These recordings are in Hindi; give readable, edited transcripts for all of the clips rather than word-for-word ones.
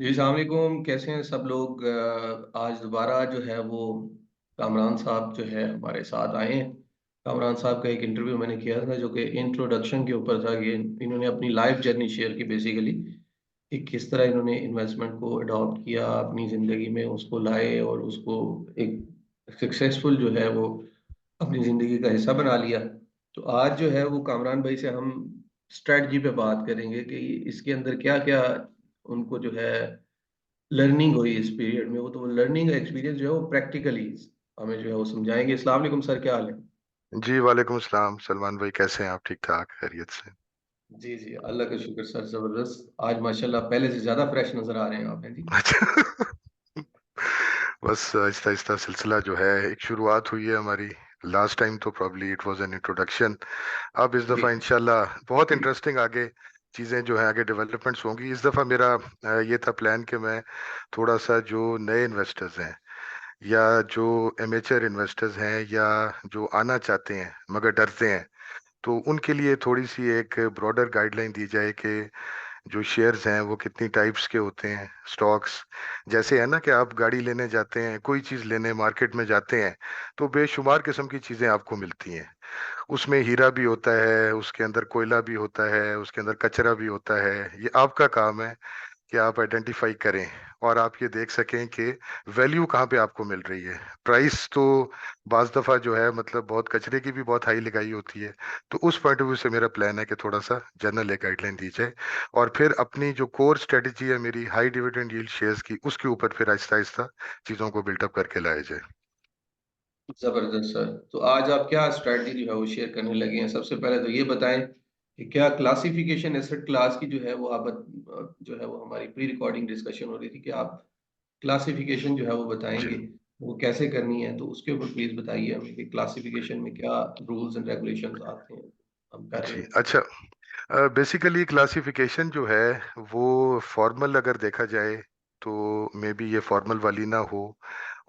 जी अस्सलाम वालेकुम। कैसे हैं सब लोग? आज दोबारा जो है वो कामरान साहब जो है हमारे साथ आए हैं। कामरान साहब का एक इंटरव्यू मैंने किया था जो कि इंट्रोडक्शन के ऊपर था कि इन्होंने अपनी लाइफ जर्नी शेयर की बेसिकली, कि किस तरह इन्होंने इन्वेस्टमेंट को अडॉप्ट किया, अपनी ज़िंदगी में उसको लाए और उसको एक सक्सेसफुल जो है वो अपनी ज़िंदगी का हिस्सा बना लिया। तो आज जो है वो कामरान भाई से हम स्ट्रैटेजी पे बात करेंगे कि इसके अंदर क्या-क्या उनको जो है लर्निंग हुई इस पीरियड में। वो तो लर्निंग एक्सपीरियंस जो है वो प्रैक्टिकली हमें जो है वो समझाएँगे। अस्सलाम वालेकुम सर, क्या हाल है? जी, वालेकुम सलाम सलमान भाई, कैसे हैं आप? ठीक-ठाक, खैरियत से? जी, जी, अल्लाह का शुक्र सर, ज़बरदस्त। आज माशाल्लाह पहले से ज़्यादा फ्रेश नज़र आ रहे हैं आप, हैं जी? अच्छा। बस आहिस्ता-आहिस्ता सिलसिला जो है एक शुरुआत हुई है हमारी। लास्ट टाइम तो probably it was an introduction. अब इस जी। दफ़ा इंशाल्लाह बहुत इंटरेस्टिंग आगे चीज़ें जो हैं आगे डेवलपमेंट्स होंगी। इस दफ़ा मेरा ये था प्लान कि मैं थोड़ा-सा जो नए इन्वेस्टर्स हैं या जो एमेच्योर इन्वेस्टर्स हैं या जो आना चाहते हैं मगर डरते हैं, तो उनके लिए थोड़ी-सी एक ब्रॉडर गाइडलाइन दी जाए कि जो शेयर्स हैं वो कितनी टाइप्स के होते हैं, स्टॉक्स जैसे है ना कि आप गाड़ी लेने जाते हैं, कोई चीज़ लेने मार्केट में जाते हैं, तो बेशुमार किस्म की चीज़ें आपको मिलती हैं। उसमें हीरा भी होता है, उसके अंदर कोयला भी होता है, उसके अंदर कचरा भी होता है। ये आपका काम है कि आप आइडेंटिफाई करें और आप ये देख सकें कि वैल्यू कहाँ पे आपको मिल रही है। प्राइस तो बाज़ दफ़ा जो है मतलब बहुत कचरे की भी बहुत हाई लगाई होती है। तो उस पॉइंट ऑफ व्यू से मेरा प्लान है कि थोड़ा-सा जनरल एक गाइडलाइन दी जाए और फिर अपनी जो कोर स्ट्रैटेजी है मेरी हाई डिविडेंड यील्ड शेयर्स की, उसके ऊपर फिर आहिस्ता-आहिस्ता चीज़ों को बिल्ड अप करके लाया जाए। ज़बरदस्त सर। तो आज आप क्या स्ट्रैटेजी जो है वो शेयर करने लगे हैं? सबसे पहले तो ये बताएँ कि क्या क्लासिफिकेशन एसेट क्लास की जो है वो जो है वो हमारी प्री रिकॉर्डिंग डिस्कशन हो रही थी कि आप क्लासिफिकेशन जो है वो जी, बताएँगे, वो कैसे करनी है? तो उसके ऊपर प्लीज़ बताइए हमें कि क्लासिफिकेशन में क्या रूल्स एंड रेगुलेशंस आते हैं, हम कर रहे जी। हैं। अच्छा, बेसिकली क्लासिफिकेशन जो है वो फॉर्मल अगर देखा जाए तो मे बी ये फॉर्मल वाली ना हो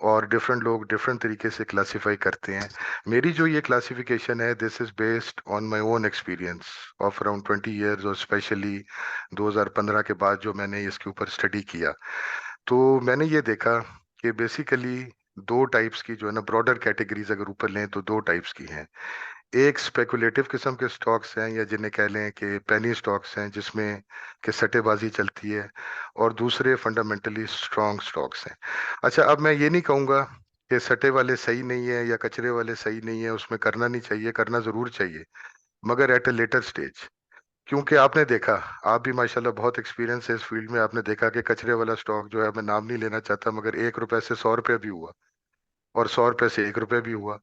और डिफरेंट लोग डिफरेंट तरीके से क्लासिफाई करते हैं। मेरी जो ये क्लासिफिकेशन है this is based on my own experience of around 20 years और स्पेशली 2015 के बाद जो मैंने इसके ऊपर स्टडी किया, तो मैंने ये देखा कि बेसिकली दो टाइप्स की जो है ना ब्रॉडर कैटेगरीज अगर ऊपर लें तो दो टाइप्स की हैं। एक स्पेकुलेटिव किस्म के स्टॉक्स हैं या जिन्हें कह लें कि पेनी स्टॉक्स हैं जिसमें कि सट्टेबाजी चलती है और दूसरे फंडामेंटली स्ट्रॉन्ग स्टॉक्स हैं। अच्छा, अब मैं ये नहीं कहूँगा कि सट्टे वाले सही नहीं है या कचरे वाले सही नहीं है, उसमें करना नहीं चाहिए, करना ज़रूर चाहिए, मगर एट अ लेटर स्टेज। क्योंकि आपने देखा, आप भी माशाल्लाह बहुत एक्सपीरियंस है इस फील्ड में, आपने देखा कि कचरे वाला स्टॉक जो है मैं नाम नहीं लेना चाहता मगर ₹1 से ₹100 भी हुआ और ₹100 से ₹1 भी हुआ।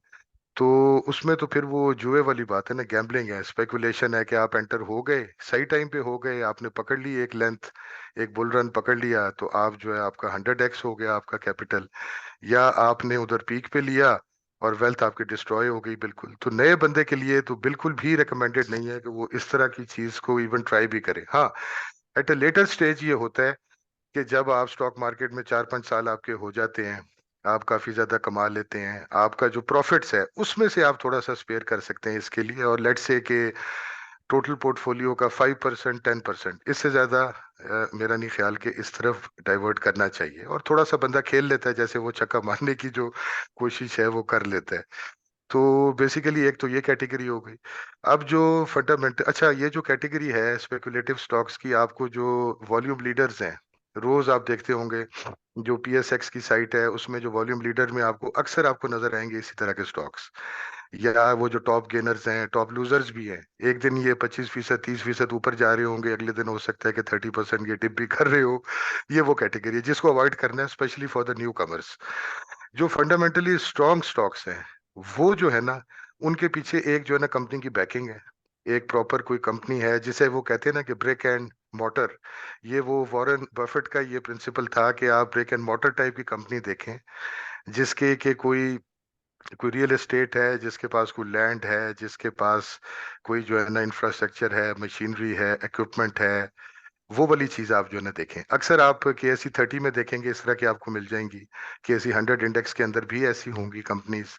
तो उसमें तो फिर वो जुए वाली बात है ना, गैम्बलिंग है, स्पेकुलेशन है कि आप एंटर हो गए, सही टाइम पे हो गए, आपने पकड़ ली एक लेंथ, एक बुल रन पकड़ लिया, तो आप जो है आपका 100x हो गया आपका कैपिटल, या आपने उधर पीक पे लिया और वेल्थ आपकी डिस्ट्रॉय हो गई बिल्कुल। तो नए बंदे के लिए तो बिल्कुल भी रिकमेंडेड नहीं है कि वो इस तरह की चीज को इवन ट्राई भी करे। हाँ, एट अ लेटर स्टेज ये होता है कि जब आप स्टॉक मार्केट में 4-5 साल आपके हो जाते हैं, आप काफ़ी ज़्यादा कमा लेते हैं, आपका जो प्रॉफ़िट्स है, उसमें से आप थोड़ा-सा स्पेयर कर सकते हैं इसके लिए और लेट्स से कि टोटल पोर्टफ़ोलियो का 5% 10%, इससे ज़्यादा मेरा नहीं ख़्याल कि इस तरफ डाइवर्ट करना चाहिए और थोड़ा-सा बंदा खेल लेता है, जैसे वो छक्का मारने की जो कोशिश है, वो कर लेता है। तो बेसिकली एक तो ये कैटेगरी हो गई। अब जो अच्छा, ये जो कैटेगरी है स्पेकुलेटिव स्टॉक्स की, आपको जो वॉल्यूम लीडर्स हैं, रोज़ आप देखते होंगे जो पीएसएक्स की साइट है उसमें जो वॉल्यूम लीडर में आपको अक्सर आपको नज़र आएँगे इसी तरह के स्टॉक्स। या वो जो टॉप गेनर्स हैं, टॉप लूज़र्स भी हैं। एक दिन ये 25% 30% ऊपर जा रहे होंगे, अगले दिन हो सकता है कि 30% ये डिप भी कर रहे हो। ये वो कैटेगरी है जिसको अवॉइड करना है specially for the new commerce. जो फंडामेंटली स्ट्रॉन्ग स्टॉक्स हैं, वो जो है ना, उनके पीछे एक जो है ना कंपनी की बैकिंग है। एक प्रॉपर कोई कंपनी है जिसे वो कहते हैं ना कि ब्रिक एंड मॉर्टर। ये वो वॉरेन बफेट का ये प्रिंसिपल था कि आप ब्रिक एंड मॉर्टर टाइप की कंपनी देखें, जिसके कि कोई कोई रियल एस्टेट है, जिसके पास कोई लैंड है, जिसके पास कोई जो है ना इंफ्रास्ट्रक्चर है, मशीनरी है, इक्विपमेंट है, वो वाली चीज़ आप जो है ना देखें। अक्सर आप केएसई 30 में देखेंगे इस तरह की आपको मिल जाएँगी। केएसई 100 इंडेक्स के अंदर भी ऐसी होंगी कंपनीज़।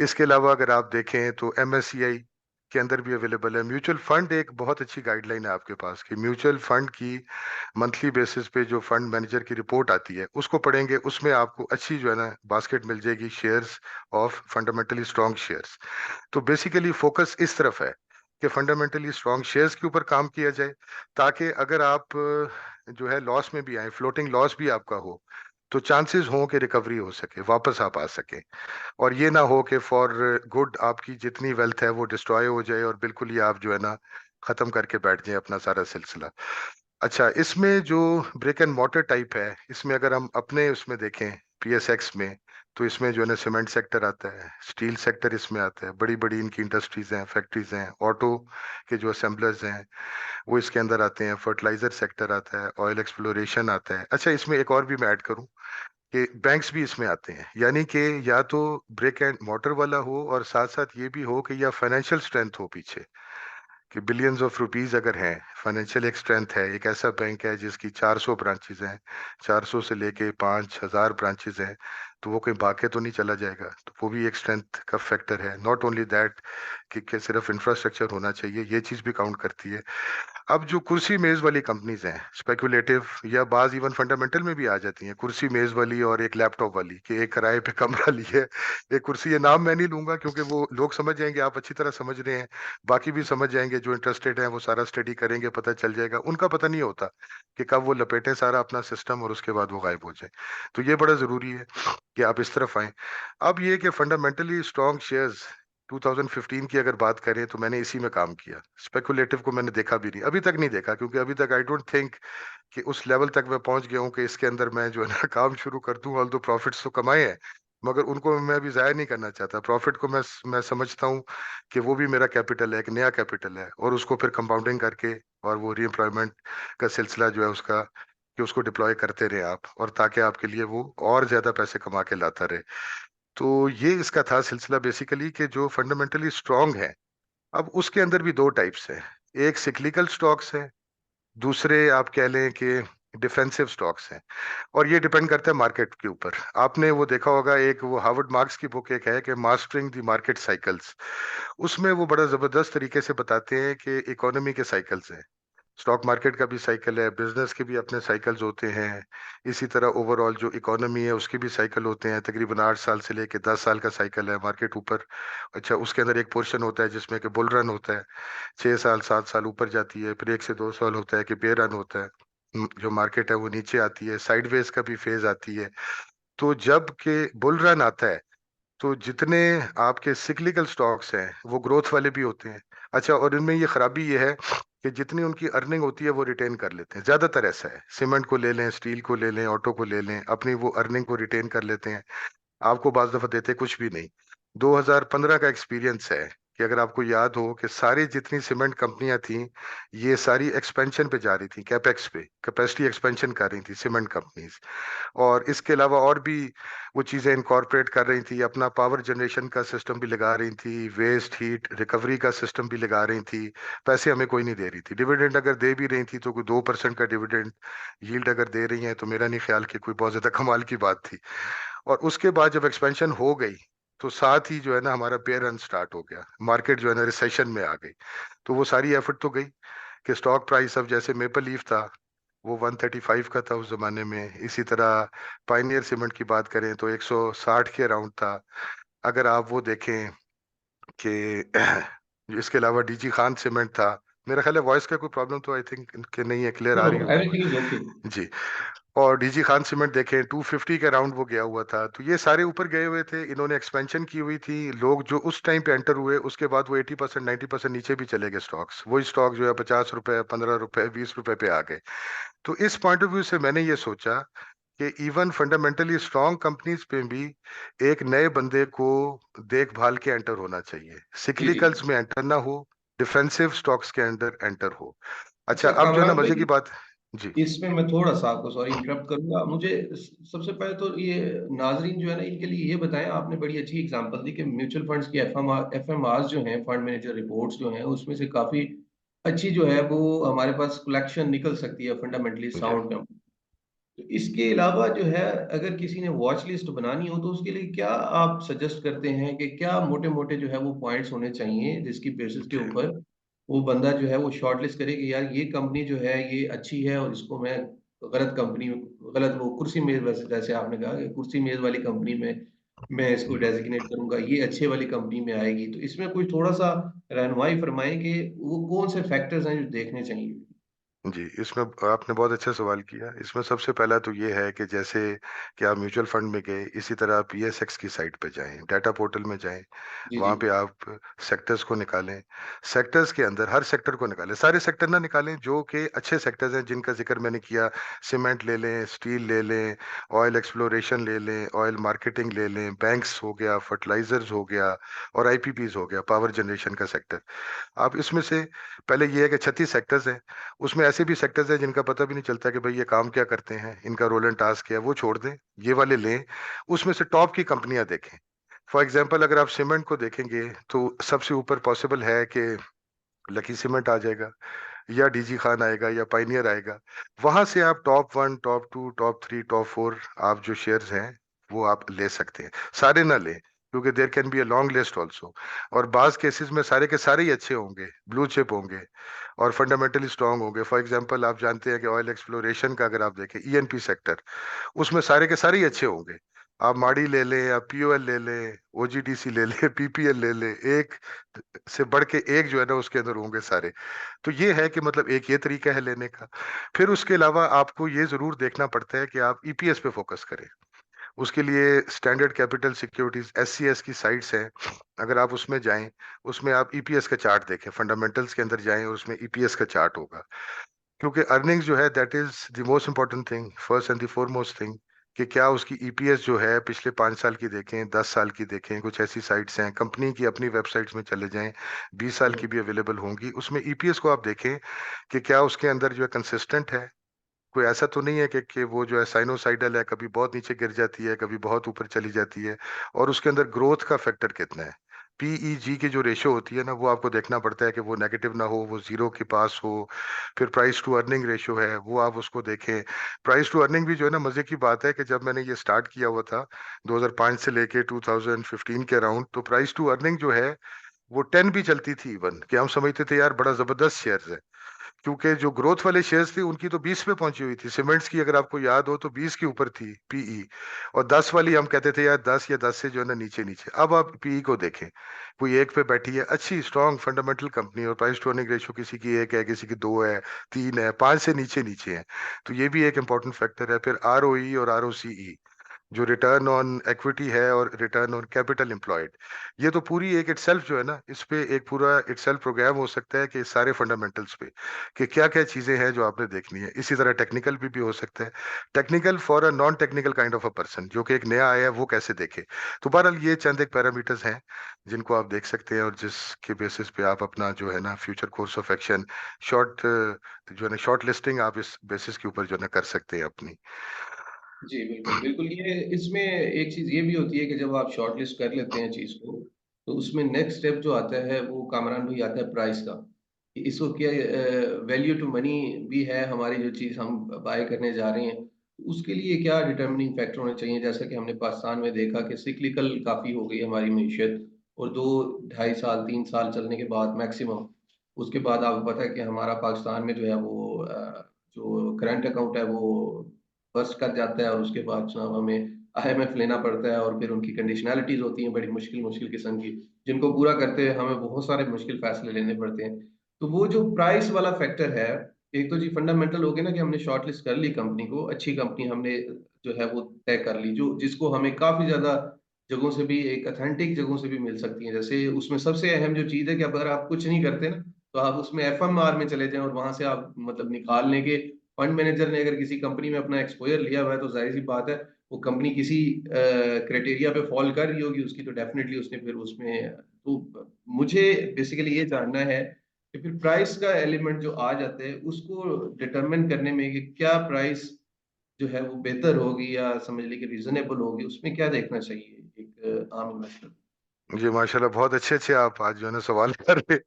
इसके अलावा अगर आप देखें तो एमएससीआई, के अंदर भी अवेलेबल है। म्यूचुअल फंड एक बहुत अच्छी गाइडलाइन है आपके पास कि म्यूचुअल फंड की मंथली बेसिस पे जो फंड मैनेजर की रिपोर्ट आती है उसको पढ़ेंगे, उसमें आपको अच्छी जो है ना बास्केट मिल जाएगी shares of fundamentally strong shares. तो बेसिकली फोकस इस तरफ है कि फंडामेंटली स्ट्रॉन्ग शेयर्स के ऊपर काम किया जाए, ताकि अगर आप जो है लॉस में भी आए, फ्लोटिंग लॉस भी आपका हो, तो चांसेस हो कि रिकवरी हो सके, वापस आप आ सके। और ये ना हो कि फॉर गुड आपकी जितनी वेल्थ है वो डिस्ट्रॉय हो जाए और बिल्कुल ही आप जो है ना खत्म करके बैठ जाए अपना सारा सिलसिला। अच्छा, इसमें जो ब्रिक एंड मॉर्टर टाइप है, इसमें अगर हम अपने उसमें देखें पीएसएक्स में, तो इसमें जो है ना सीमेंट सेक्टर आता है, स्टील सेक्टर इसमें आता है, बड़ी बड़ी इनकी इंडस्ट्रीज हैं, फैक्ट्रीज हैं, ऑटो के जो असेंबलर्स हैं वो इसके अंदर आते हैं, फर्टिलाइजर सेक्टर आता है, ऑयल एक्सप्लोरेशन आता है। अच्छा, इसमें एक और भी मैं ऐड करूं कि बैंक्स भी इसमें आते हैं, यानी कि या तो ब्रिक एंड मॉर्टर वाला हो और साथ साथ ये भी हो कि या फाइनेंशियल स्ट्रेंथ हो पीछे, कि बिलियंस ऑफ रुपीस अगर हैं, फाइनेंशियल एक स्ट्रेंथ है, एक ऐसा बैंक है जिसकी 400 ब्रांचेस हैं, 400 से लेके 5,000 ब्रांचेस हैं, तो वो कहीं भाग के तो नहीं चला जाएगा, तो वो भी एक स्ट्रेंथ का फैक्टर है। नॉट ओनली दैट कि सिर्फ इंफ्रास्ट्रक्चर होना चाहिए, ये चीज भी काउंट करती है। अब जो कुर्सी मेज वाली कंपनीज हैं, स्पेकुलेटिव या बाज इवन फंडामेंटल में भी आ जाती हैं, कुर्सी मेज वाली और एक लैपटॉप वाली, कि एक किराए पे कमरा लिए एक कुर्सी, ये नाम मैं नहीं लूंगा क्योंकि वो लोग समझ जाएंगे, आप अच्छी तरह समझ रहे हैं, बाकी भी समझ जाएंगे, जो इंटरेस्टेड हैं वो सारा स्टडी करेंगे, पता चल जाएगा। उनका पता नहीं होता कि कब वो लपेटें सारा अपना सिस्टम और उसके बाद वो गायब हो जाए। तो ये बड़ा जरूरी है कि आप इस तरफ आए। अब ये कि फंडामेंटली स्ट्रॉन्ग शेयर्स 2015 की अगर बात करें तो मैंने इसी में काम किया, स्पेकुलेटिव को मैंने देखा भी नहीं, अभी तक नहीं देखा, क्योंकि अभी तक आई डोंट थिंक कि उस लेवल तक मैं पहुंच गया हूं कि इसके अंदर मैं जो है ना काम शुरू कर दूं। ऑल दो प्रॉफिट्स तो कमाए हैं, मगर उनको मैं अभी जाया नहीं करना चाहता। प्रॉफिट को मैं समझता हूं कि वो भी मेरा कैपिटल है, एक नया कैपिटल है, और उसको फिर कंपाउंडिंग करके और वो रीएम्प्लॉयमेंट का सिलसिला जो है उसका, कि उसको डिप्लॉय करते रहे आप, और ताकि आपके लिए वो और ज्यादा पैसे कमा के लाता रहे। तो ये इसका था सिलसिला बेसिकली, कि जो फंडामेंटली स्ट्रांग है। अब उसके अंदर भी दो टाइप्स हैं, एक सिक्लिकल स्टॉक्स है, दूसरे आप कह लें कि डिफेंसिव स्टॉक्स हैं। और ये डिपेंड करता है मार्केट के ऊपर। आपने वो देखा होगा, एक वो हार्वर्ड मार्क्स की बुक एक है कि मास्टरिंग द मार्केट साइकिल्स, उसमें वो बड़ा जबरदस्त तरीके से बताते हैं कि इकोनॉमी के साइकिल्स हैं, स्टॉक मार्केट का भी साइकिल है, बिजनेस के भी अपने साइकिल्स होते हैं, इसी तरह ओवरऑल जो इकोनॉमी है उसके भी साइकिल होते हैं। तकरीबन 8 साल से लेके 10 साल का साइकिल है मार्केट ऊपर। अच्छा, उसके अंदर एक पोर्शन होता है जिसमें कि बुल रन होता है, 6 साल 7 साल ऊपर जाती है, फिर 1 से 2 साल होता है कि बेयर रन होता है, जो मार्केट है वो नीचे आती है, साइडवेज का भी फेज आती है। तो जब के बुल रन आता है, तो जितने आपके सिक्लिकल स्टॉक्स हैं वो ग्रोथ वाले भी होते हैं। अच्छा, और इनमें ये खराबी ये है कि जितनी उनकी अर्निंग होती है वो रिटेन कर लेते हैं, ज्यादातर ऐसा है, सीमेंट को ले लें, स्टील को ले लें, ऑटो को ले लें, अपनी वो अर्निंग को रिटेन कर लेते हैं, आपको बाज दफा देते कुछ भी नहीं। 2015 का एक्सपीरियंस है कि अगर आपको याद हो कि सारी जितनी सीमेंट कंपनियां थी, ये सारी एक्सपेंशन पे जा रही थी, कैपेक्स पे, कैपेसिटी एक्सपेंशन कर रही थी सीमेंट कंपनीज। और इसके अलावा और भी वो चीजें इनकॉर्पोरेट कर रही थी, अपना पावर जनरेशन का सिस्टम भी लगा रही थी, वेस्ट हीट रिकवरी का सिस्टम भी लगा रही थी। पैसे हमें कोई नहीं दे रही थी, डिविडेंड अगर दे भी रही थी तो कोई 2% का डिविडेंड यील्ड अगर दे रही है, तो मेरा नहीं ख्याल कि कोई बहुत ज्यादा कमाल की बात थी। और उसके बाद जब एक्सपेंशन हो गई, तो साथ ही जो है ना हमारा बेयर रन स्टार्ट हो गया, मार्केट जो है ना रिसेशन में आ गई। तो वो सारी एफर्ट तो गई कि स्टॉक प्राइस, अब जैसे मेपल लीफ था वो 135 का था उस जमाने में, इसी तरह पाइनियर सीमेंट की बात करें तो 160 के अराउंड था। अगर आप वो देखें कि इसके अलावा डीजी खान सीमेंट था। मेरा ख्याल है वॉइस का कोई प्रॉब्लम तो आई थिंक कि नहीं है, क्लियर नो आ नो, रही होगी। Everything is okay. जी। और डीजी खान सीमेंट देखें 250 के अराउंड वो गया हुआ था। तो ये सारे ऊपर गए हुए थे, इन्होंने एक्सपेंशन की हुई थी, लोग जो उस टाइम पे एंटर हुए उसके बाद वो 80% 90% नीचे भी चले गए स्टॉक्स, वही स्टॉक जो है 50 रुपए 15 रुपए 20 रुपए पे आ गए। तो इस पॉइंट ऑफ व्यू से मैंने ये सोचा कि इवन फंडामेंटली स्ट्रांग कंपनीज पे भी एक नए बंदे को देखभाल के एंटर होना चाहिए, जी जी। सिक्लिकल्स में एंटर ना हो, डिफेंसिव स्टॉक्स के अंदर एंटर हो। अच्छा, अच्छा अब जो है ना कामरान मजे की भाई, बात। जी। इसमें मैं थोड़ा सा आपको सॉरी इंटरप्ट करूंगा। मुझे सबसे पहले तो ये नाजरीन जो है ना, इनके लिए ये बताएं, आपने बड़ी अच्छी एग्जांपल दी कि म्यूचुअल फंड्स की एफएमआर जो हैं, फंड मैनेजर रिपोर्ट्स जो हैं, उसमें से काफी अच्छी जो है वो हमारे पास कलेक्शन निकल सकती है फंडामेंटली जी। साउंड। तो इसके अलावा जो है, अगर किसी ने वॉच लिस्ट बनानी हो तो उसके लिए क्या आप सजेस्ट करते हैं कि क्या मोटे मोटे जो है वो पॉइंट्स होने चाहिए जिसकी बेसिस के जी ऊपर वो बंदा जो है वो शॉर्ट लिस्ट करे कि यार ये कंपनी जो है ये अच्छी है और इसको मैं गलत कंपनी, गलत वो कुर्सी मेज, वैसे जैसे आपने कहा कि कुर्सी मेज वाली कंपनी में मैं इसको डेजिग्नेट करूंगा, ये अच्छे वाली कंपनी में आएगी, तो इसमें कोई थोड़ा सा रहनुमाई फरमाएं कि वो कौन से फैक्टर्स हैं जो देखने चाहिए। जी, इसमें आपने बहुत अच्छा सवाल किया। इसमें सबसे पहला तो ये है कि जैसे कि आप म्यूचुअल फंड में गए, इसी तरह आप पीएसएक्स की साइट पे जाएँ, डाटा पोर्टल में जाएँ, जी जी। वहाँ पे आप सेक्टर्स को निकालें। सेक्टर्स के अंदर हर सेक्टर को निकालें, सारे सेक्टर ना निकालें, जो कि अच्छे सेक्टर्स हैं जिनका ज़िक्र मैंने किया। सीमेंट ले लें, स्टील ले लें, ऑयल एक्सप्लोरेशन ले लें, ऑयल मार्केटिंग ले लें, बैंक्स हो गया, फर्टिलाइज़र्स हो गया और आईपीपीज़ हो गया, पावर जनरेशन का सेक्टर। आप इसमें से पहले ये है कि 36 सेक्टर्स हैं, उसमें ऐसे भी सेक्टर्स हैं जिनका पता भी नहीं चलता कि भाई ये काम क्या करते हैं, इनका रोल एंड टास्क क्या है, वो छोड़ दें, ये वाले लें। उसमें से टॉप की कंपनियां देखें। फॉर एग्जांपल अगर आप सीमेंट को देखेंगे तो सबसे ऊपर पॉसिबल है कि लकी सीमेंट आ जाएगा या डीजी खान आएगा या पाइनियर आएगा। वहां से आप top one, top two, top three, top four आप जो शेयर्स हैं वो आप ले सकते हैं। सारे ना लें, क्योंकि there can be a long list also. और बाज केसेस में सारे के सारे ही अच्छे होंगे, ब्लू चिप होंगे और फंडामेंटली स्ट्रांग होंगे। फॉर एग्जांपल आप जानते हैं कि ऑयल एक्सप्लोरेशन का अगर आप देखें, ईएनपी सेक्टर, उसमें सारे के सारे ही अच्छे होंगे। आप माड़ी ले लें या पीओएल ले लें, ओजीडीसी ले लें, पीपीएल ले लें, एक से बढ़ के एक जो है ना उसके अंदर होंगे सारे। तो ये है कि मतलब एक ये तरीका है लेने का। फिर उसके अलावा आपको ये जरूर देखना पड़ता है कि आप ईपीएस पे फोकस करें। उसके लिए स्टैंडर्ड कैपिटल सिक्योरिटीज एससीएस की साइट्स हैं, अगर आप उसमें जाएं, उसमें आप ईपीएस का चार्ट देखें, फंडामेंटल्स के अंदर जाएं और उसमें ईपीएस का चार्ट होगा। क्योंकि अर्निंग्स जो है that is the most important thing, first and the foremost thing, कि क्या उसकी ईपीएस जो है पिछले 5 साल की देखें, 10 साल की देखें। कुछ ऐसी साइट्स हैं, कंपनी की अपनी वेबसाइट्स में चले जाएं, 20 साल की भी अवेलेबल होंगी, उसमें ईपीएस को आप देखें कि क्या उसके अंदर जो है कंसिस्टेंट है। कोई ऐसा तो नहीं है कि वो जो है साइनोसाइडल है, कभी बहुत नीचे गिर जाती है, कभी बहुत ऊपर चली जाती है। और उसके अंदर ग्रोथ का फैक्टर कितना है, पीईजी की जो रेशियो होती है ना, वो आपको देखना पड़ता है कि वो नेगेटिव ना हो, वो जीरो के पास हो। फिर प्राइस टू अर्निंग रेशियो है, वो आप उसको देखें। प्राइस टू अर्निंग भी जो है ना, मजे की बात है कि जब मैंने ये स्टार्ट किया हुआ था 2005 से लेके 2015 के अराउंड, तो प्राइस टू अर्निंग जो है वो 10 भी चलती थी इवन, कि हम समझते थे यार बड़ा जबरदस्त शेयर है। क्योंकि जो ग्रोथ वाले शेयर्स थे उनकी तो 20 पे पहुंची हुई थी, सीमेंट्स की अगर आपको याद हो तो 20 के ऊपर थी पीई। और 10 वाली हम कहते थे यार 10 या 10 से जो है ना नीचे नीचे। अब आप पीई को देखें, कोई एक पे बैठी है अच्छी स्ट्रांग फंडामेंटल कंपनी और प्राइस टू अर्निंग रेशियो किसी की एक है, किसी की दो है, तीन है, पांच से नीचे नीचे है। तो ये भी एक इंपॉर्टेंट फैक्टर है। फिर आरओई और आरओसीई, जो रिटर्न ऑन इक्विटी है और रिटर्न ऑन कैपिटल एम्प्लॉयड, ये तो पूरी एक इटसेल्फ जो है ना, इस पे एक पूरा इटसेल्फ प्रोग्राम हो सकता है कि सारे फंडामेंटल्स पे कि क्या क्या चीजें हैं जो आपने देखनी है। इसी तरह टेक्निकल भी हो सकता है, technical for a non technical kind of a person जो कि एक नया आया है, वो कैसे देखे। तो बहरहाल ये चंद एक पैरामीटर्स हैं जिनको आप देख सकते हैं और जिसके बेसिस पे आप अपना जो है ना future course of action, short जो है ना शॉर्ट लिस्टिंग आप इस बेसिस के ऊपर जो है ना कर सकते हैं अपनी। जी, बिल्कुल, बिल्कुल। ये इसमें एक चीज़ ये भी होती है कि जब आप शॉर्टलिस्ट कर लेते हैं चीज़ को, तो उसमें नेक्स्ट स्टेप जो आता है वो कामरान भाई आता है प्राइस का। कि इसको क्या वैल्यू टू मनी भी है हमारी जो चीज़ हम बाय करने जा रहे हैं, उसके लिए क्या डिटर्मिनिंग फैक्टर होने चाहिए? जैसा कि हमने पाकिस्तान में देखा कि सिक्लिकल काफ़ी हो गई हमारी मईशत और 2 ढाई साल, 3 साल चलने के बाद मैक्सिमम, उसके बाद आपको पता है कि हमारा पाकिस्तान में जो है वो जो करंट अकाउंट है वो बस्ट कर जाता है और उसके बाद जनाब हमें आईएमएफ लेना पड़ता है और फिर उनकी कंडीशनैलिटीज़ होती हैं बड़ी मुश्किल-मुश्किल किस्म की, जिनको पूरा करते हुए हमें बहुत सारे मुश्किल फैसले लेने पड़ते हैं। तो वो जो प्राइस वाला फैक्टर है, एक तो जी फंडामेंटल हो गया ना कि हमने शॉर्टलिस्ट कर ली कंपनी को, अच्छी कंपनी हमने जो है वो तय कर ली, जो जिसको हमें काफ़ी ज़्यादा जगहों से भी एक ऑथेंटिक जगहों से भी मिल सकती है। जैसे उसमें सबसे अहम जो चीज़ है कि अगर आप कुछ नहीं करते ना, तो आप उसमें एफएमआर में चले जाएँ और वहाँ से आप मतलब निकाल लें कि फंड मैनेजर ने अगर किसी कंपनी में अपना एक्सपोज़र लिया हुआ है, तो ज़ाहिर-सी बात है, वो कंपनी किसी क्राइटेरिया पे फ़ॉल कर रही होगी उसकी, तो डेफ़िनिटली उसने फिर उसमें तो मुझे बेसिकली ये जानना है कि फिर प्राइस का एलिमेंट जो आ जाता है, उसको डिटरमाइन करने में कि क्या प्राइस जो है वो बेहतर होगी या समझ लीजिए कि रीज़नेबल होगी, उसमें क्या देखना चाहिए एक आम इन्वेस्टर को? जी माशाल्लाह, बहुत अच्छे अच्छे आप आज जो है ना सवाल कर रहे।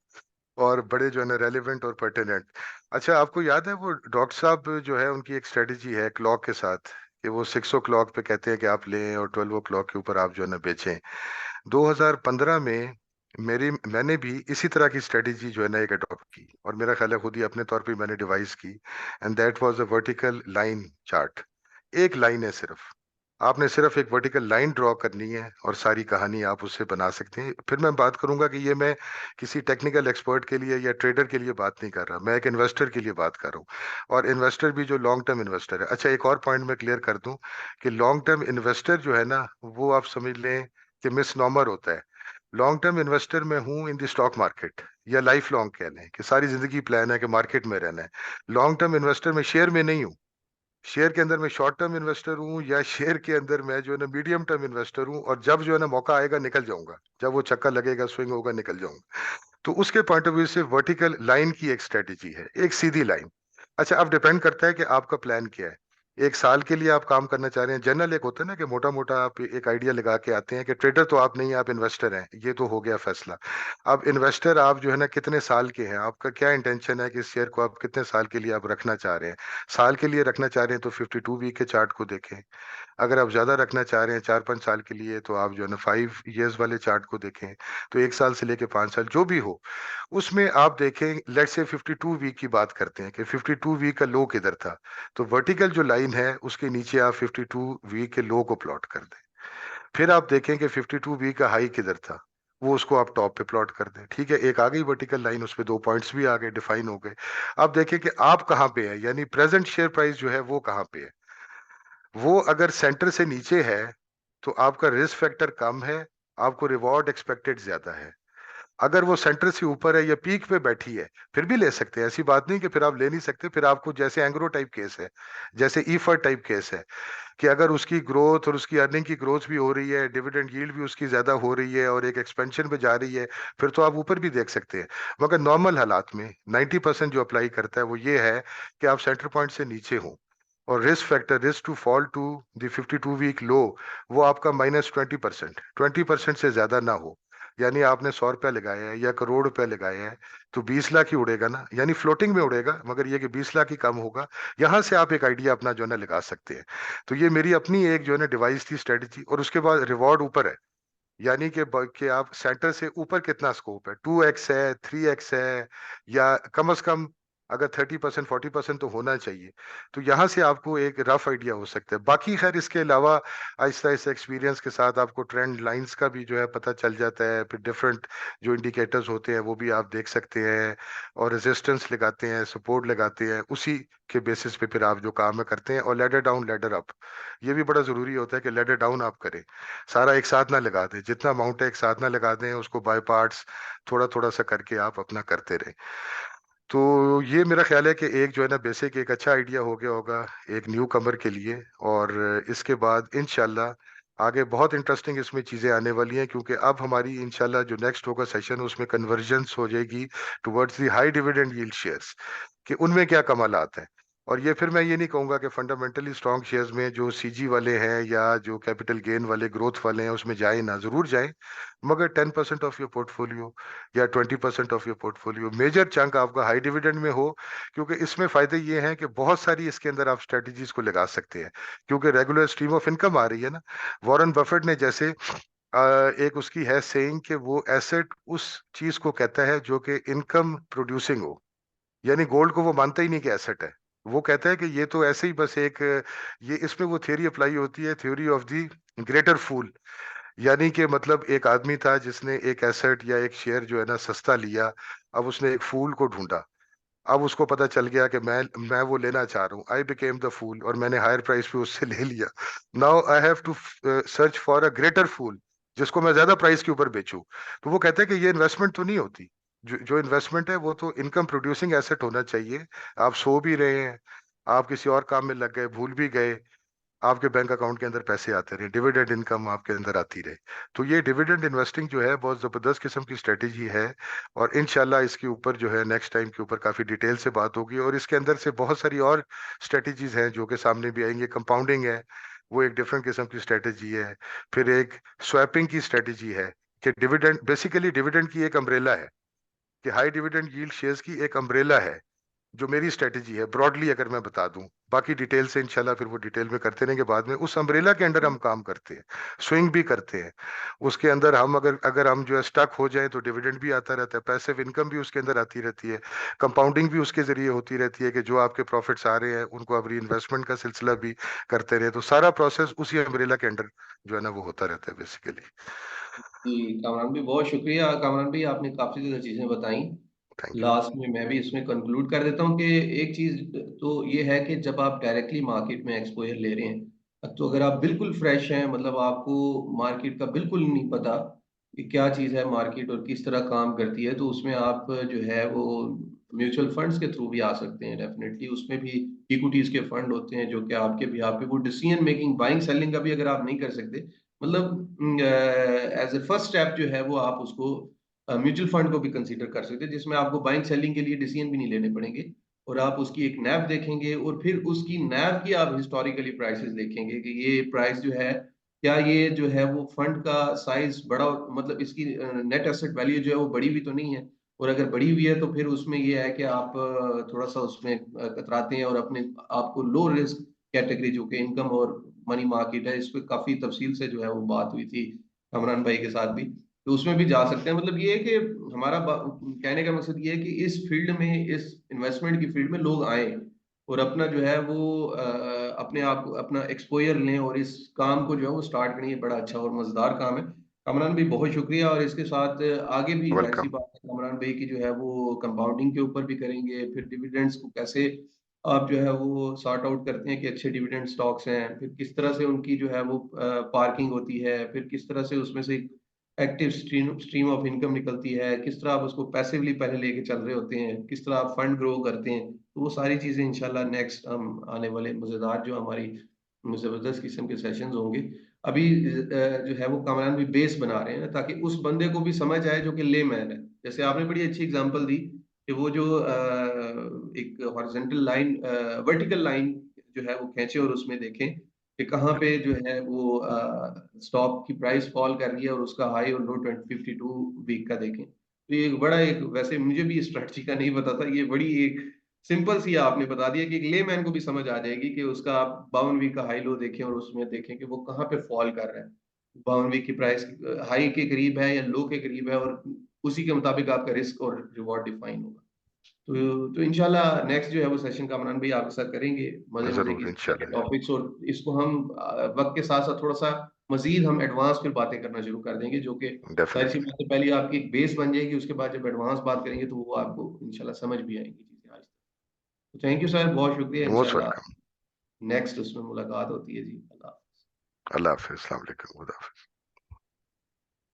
और बड़े जो है ना रेलिवेंट और पर्टिनेंट। अच्छा, आपको याद है वो डॉक्टर साहब जो है उनकी एक स्ट्रेटेजी है क्लॉक के साथ, कि वो 6 o'clock पे कहते हैं कि आप लें और 12 o'clock के ऊपर आप जो है ना बेचें। 2015 में मैंने भी इसी तरह की स्ट्रेटेजी जो है ना एक अडॉप्ट की, और मेरा ख्याल है खुद ही अपने तौर पे मैंने डिवाइस की। And that was a vertical line chart. एक लाइन है सिर्फ, आपने सिर्फ एक वर्टिकल लाइन ड्रॉ करनी है और सारी कहानी आप उससे बना सकते हैं। फिर मैं बात करूंगा कि ये मैं किसी टेक्निकल एक्सपर्ट के लिए या ट्रेडर के लिए बात नहीं कर रहा, मैं एक इन्वेस्टर के लिए बात कर रहा हूँ, और इन्वेस्टर भी जो लॉन्ग टर्म इन्वेस्टर है। अच्छा, एक और पॉइंट मैं क्लियर कर दूं कि लॉन्ग टर्म इन्वेस्टर जो है ना, वो आप समझ लें कि मिसनॉमर होता है। लॉन्ग टर्म इन्वेस्टर में हूं इन द स्टॉक मार्केट, या लाइफ लॉन्ग कह लें कि सारी जिंदगी प्लान है कि मार्केट में रहना है। लॉन्ग टर्म इन्वेस्टर में शेयर में नहीं हूं। शेयर के अंदर मैं शॉर्ट टर्म इन्वेस्टर हूं, या शेयर के अंदर मैं जो है ना मीडियम टर्म इन्वेस्टर हूं, और जब जो है ना मौका आएगा निकल जाऊंगा, जब वो चक्का लगेगा स्विंग होगा निकल जाऊंगा। तो उसके पॉइंट ऑफ व्यू से वर्टिकल लाइन की एक स्ट्रेटेजी है, एक सीधी लाइन। अच्छा, अब डिपेंड करता है कि आपका प्लान क्या है। एक साल के लिए आप काम करना चाह रहे हैं, जनरल एक होता है ना कि मोटा मोटा आप एक आइडिया लगा के आते हैं कि ट्रेडर तो आप नहीं, आप इन्वेस्टर हैं, ये तो हो गया फैसला। अब इन्वेस्टर आप जो है ना कितने साल के हैं, आपका क्या इंटेंशन है कि इस शेयर को आप कितने साल के लिए आप रखना चाह रहे हैं। साल के लिए रखना चाह रहे हैं तो 52 वीक के चार्ट को देखें। अगर आप ज्यादा रखना चाह रहे हैं 4-5 साल के लिए, तो आप जो है ना 5 years वाले चार्ट को देखें। तो 1 साल से लेके 5 साल जो भी हो, उसमें आप देखें, लेट्स से 52 वीक की बात करते हैं कि 52 वीक का लो किधर था। तो वर्टिकल जो लाइन है उसके नीचे आप 52 वीक के लो को प्लॉट कर दें। फिर आप देखें कि 52 वीक का हाई किधर था, वो उसको आप टॉप पे प्लॉट कर दें। ठीक है, एक आ गई वर्टिकल लाइन, उस पे 2 पॉइंट्स भी आ गए, डिफाइन हो गए। अब देखें कि आप कहाँ पे हैं, यानी प्रेजेंट शेयर प्राइस जो है वो कहाँ पे है। वो अगर सेंटर से नीचे है तो आपका रिस्क फैक्टर कम है, आपको रिवॉर्ड एक्सपेक्टेड ज्यादा है। अगर वो सेंटर से ऊपर है या पीक पे बैठी है, फिर भी ले सकते हैं, ऐसी बात नहीं कि फिर आप ले नहीं सकते। फिर आपको जैसे एंग्रो टाइप केस है, जैसे ईफर टाइप केस है, कि अगर उसकी ग्रोथ और उसकी अर्निंग की ग्रोथ भी हो रही है, डिविडेंड यील्ड भी उसकी ज्यादा हो रही है, और एक एक्सपेंशन पे जा रही है, फिर तो आप ऊपर भी देख सकते हैं। मगर नॉर्मल हालात में 90% जो अप्लाई करता है वो ये है कि आप सेंटर पॉइंट से नीचे हो, और risk factor, risk to fall to the 52 week low, वो आपका -20%, 20% से ज्यादा ना हो। यानी आपने 100 रुपया लगाया है या करोड़ रुपया लगाया है, तो 20 लाख ही उड़ेगा ना, यानी फ्लोटिंग में उड़ेगा, मगर ये कि 20 लाख ही कम होगा। यहां से आप एक आइडिया अपना जो है ना लगा सकते हैं। तो ये मेरी अपनी एक जो है ना डिवाइस थी, स्ट्रेटेजी। और उसके बाद रिवॉर्ड ऊपर है, यानी कि आप सेंटर से ऊपर कितना स्कोप है, 2x है, 3x है, या कम से कम अगर 30% 40% तो होना चाहिए। तो यहाँ से आपको एक रफ आइडिया हो सकता है। बाकी खैर इसके अलावा आहिस्ता आहिस्ता एक्सपीरियंस के साथ आपको ट्रेंड लाइंस का भी जो है पता चल जाता है, फिर डिफरेंट जो इंडिकेटर्स होते हैं वो भी आप देख सकते हैं, और रेजिस्टेंस लगाते हैं, सपोर्ट लगाते हैं, उसी के बेसिस पे फिर आप जो काम है करते हैं। और लेडर डाउन लेडर अप, ये भी बड़ा जरूरी होता है कि लेडर डाउन आप करें, सारा एक साथ ना लगा दें, जितना अमाउंट है एक साथ ना लगा दें, उसको बाय पार्ट्स थोड़ा थोड़ा सा करके आप अपना करते रहें। तो ये मेरा ख्याल है कि एक जो है ना बेसिक एक अच्छा आइडिया हो गया होगा एक न्यू कमर के लिए। और इसके बाद इंशाल्लाह आगे बहुत इंटरेस्टिंग इसमें चीजें आने वाली हैं, क्योंकि अब हमारी इंशाल्लाह जो नेक्स्ट होगा सेशन उसमें कन्वर्जेंस हो जाएगी towards the high dividend yield shares, कि उनमें क्या कमालात हैं। और ये फिर मैं ये नहीं कहूंगा कि फंडामेंटली स्ट्रॉन्ग शेयर्स में जो सीजी वाले हैं या जो कैपिटल गेन वाले ग्रोथ वाले हैं उसमें जाए ना, जरूर जाए, मगर 10% ऑफ योर पोर्टफोलियो या 20% of your portfolio, major chunk आपका हाई डिविडेंड में हो। क्योंकि इसमें फायदे ये हैं कि बहुत सारी इसके अंदर आप स्ट्रेटजीज को लगा सकते हैं, क्योंकि रेगुलर स्ट्रीम ऑफ इनकम आ रही है ना। वॉरेन बफेट ने जैसे एक उसकी है सेइंग कि वो एसेट उस चीज को कहता है जो कि इनकम प्रोड्यूसिंग हो। यानी गोल्ड को वो मानता ही नहीं कि एसेट है, वो कहता है कि ये तो ऐसे ही बस एक, ये इसमें वो थ्योरी अप्लाई होती है, theory of the greater fool. यानी कि मतलब एक आदमी था जिसने एक एसेट या एक शेयर जो है ना सस्ता लिया, अब उसने एक फूल को ढूंढा। अब उसको पता चल गया कि मैं वो लेना चाह रहा हूँ, आई बिकेम द फूल, और मैंने हायर प्राइस पे उससे ले लिया। Now I have to search for a greater fool, जिसको मैं ज्यादा प्राइस के ऊपर बेचूं। तो वो कहते हैं कि ये इन्वेस्टमेंट तो नहीं होती। जो इन्वेस्टमेंट है वो तो इनकम प्रोड्यूसिंग एसेट होना चाहिए। आप सो भी रहे हैं, आप किसी और काम में लग गए, भूल भी गए, आपके बैंक अकाउंट के अंदर पैसे आते रहे, डिविडेंड इनकम आपके अंदर आती रहे। तो ये डिविडेंड इन्वेस्टिंग जो है बहुत जबरदस्त किस्म की स्ट्रेटेजी है। और इंशाल्लाह इसके ऊपर जो है नेक्स्ट टाइम के ऊपर काफी डिटेल से बात होगी, और इसके अंदर से बहुत सारी और स्ट्रेटेजीज हैं जो कि सामने भी आएंगे। कंपाउंडिंग है, वो एक डिफरेंट किस्म की स्ट्रेटेजी है। फिर एक स्वैपिंग की स्ट्रेटेजी है, कि डिविडेंड बेसिकली डिविडेंड की एक अम्ब्रेला है, कि हाई डिविडेंड यील्ड शेयर्स की एक अम्ब्रेला है, जो मेरी स्ट्रेटेजी है ब्रॉडली अगर मैं बता दूं। बाकी डिटेल से इंशाल्लाह फिर वो डिटेल में करते रहेंगे बाद में। उस अम्ब्रेला के अंडर हम काम करते हैं, स्विंग भी करते हैं। उसके अंदर हम अगर अगर हम जो है स्टक हो जाए तो डिविडेंड भी आता रहता है, पैसिव इनकम भी उसके अंदर आती रहती है, कंपाउंडिंग भी उसके जरिए होती रहती है कि जो आपके प्रॉफिट्स आ रहे हैं उनको आप री इन्वेस्टमेंट का सिलसिला भी करते रहे। तो सारा प्रोसेस उसी अम्ब्रेला के अंडर जो है ना वो होता रहता है बेसिकली। जी कामरान भाई बहुत शुक्रिया। कामरान भाई आपने काफी ज्यादा चीजें बताई। Thank you. लास्ट में मैं भी इसमें कंक्लूड कर देता हूँ कि एक चीज तो ये है कि जब आप डायरेक्टली मार्केट में एक्सपोजर ले रहे हैं, तो अगर आप बिल्कुल फ्रेश हैं, मतलब आपको मार्केट का बिल्कुल नहीं पता कि क्या चीज़ है मार्केट और किस तरह काम करती है, तो उसमें आप जो है वो म्यूचुअल फंड्स के थ्रू भी आ सकते हैं। डेफिनेटली उसमें भी इक्विटीज के फंड होते हैं जो कि आपके भी आप पे वो डिसीजन मेकिंग, बाइंग सेलिंग का भी अगर आप नहीं कर सकते, मतलब एज ए फर्स्ट स्टेप जो है वो आप उसको म्यूचुअल फंड को भी कंसीडर कर सकते हैं, जिसमें आपको बाइंग सेलिंग के लिए डिसीजन भी नहीं लेने पड़ेंगे, और आप उसकी एक नैव देखेंगे और फिर उसकी नैव की आप हिस्टोरिकली प्राइसेस देखेंगे कि ये प्राइस जो है, क्या ये जो है वो फंड का साइज बड़ा, मतलब इसकी नेट एसेट वैल्यू जो है वो बड़ी भी तो नहीं है, और अगर बड़ी हुई है तो फिर उसमें ये है कि आप थोड़ा सा उसमें कतराते हैं, और अपने आपको लो रिस्क कैटेगरी जो कि इनकम और मनी मार्केट है, इस पे काफी तफसील से जो है वो बात हुई थी कमरान भाई के साथ भी, तो उसमें भी जा सकते हैं। मतलब ये है कि हमारा कहने का मकसद ये है कि इस फील्ड में, इस इन्वेस्टमेंट की फील्ड में लोग आए और अपना जो है वो अपने आप अपना एक्सपोजर लें और इस काम को जो है वो स्टार्ट करें। ये बड़ा अच्छा और मजेदार काम है। कमरान भाई बहुत शुक्रिया, और इसके साथ आगे भी जाहिर सी वेलकम। बात है कमरान भाई की जो है वो कंपाउंडिंग के ऊपर भी करेंगे, फिर डिविडेंड्स को कैसे आप जो है वो सॉर्ट आउट करते हैं कि अच्छे डिविडेंड स्टॉक्स हैं, फिर किस तरह से उनकी जो है वो पार्किंग होती है, फिर किस तरह से उसमें से active stream stream of income निकलती है, किस तरह आप उसको पैसिवली पहले लेके चल रहे होते हैं, किस तरह आप फंड ग्रो करते हैं। तो वो सारी चीजें इंशाल्लाह नेक्स्ट हम आने वाले मजेदार जो हमारी जबरदस्त किस्म के सेशंस होंगे। अभी जो है वो कामरान भी बेस बना रहे हैं ना, ताकि उस बंदे को भी समझ आए जो कि ले मैन है। जैसे आपने बड़ी अच्छी एग्जांपल दी कि वो जो एक हॉरिजॉन्टल लाइन, वर्टिकल लाइन जो है वो खींचे और उसमें देखें कि कहाँ पे जो है वो स्टॉक की प्राइस फॉल कर रही है, और उसका हाई और लो 2052 वीक का देखें। तो ये एक बड़ा, एक वैसे मुझे भी स्ट्रेटजी का नहीं पता था, ये बड़ी एक सिंपल सी आपने बता दिया कि एक लेमैन को भी समझ आ जाएगी कि उसका आप 52 वीक का हाई लो देखें और उसमें देखें कि वो कहाँ पे फॉल कर रहा है। 52 वीक की प्राइस हाई के करीब है या लो के करीब है, और उसी के मुताबिक आपका रिस्क और रिवॉर्ड डिफाइन होगा। तो इंशाल्लाह नेक्स्ट जो है वो सेशन कामरान भाई आपके साथ करेंगे, मजे मजे की जरूर इंशाल्लाह। टॉपिक्स, और इसको हम वक्त के साथ साथ थोड़ा सा मजीद हम एडवांस फिर बातें करना शुरू कर देंगे, जो कि जाहिर सी डेफिनेटली। बात है पहले आपकी एक बेस बन जाएगी, उसके बाद जब एडवांस बात करेंगे तो वो आपको इंशाल्लाह समझ भी आएंगी चीजें आज। तो थैंक यू सर, बहुत शुक्रिया। मोस्ट इंशाल्लाह वेलकम। नेक्स्ट उसमें मुलाकात होती है जी। अल्लाह। अल्लाह हाफिज। अस्सलाम वालेकुम। खुदा हाफिज।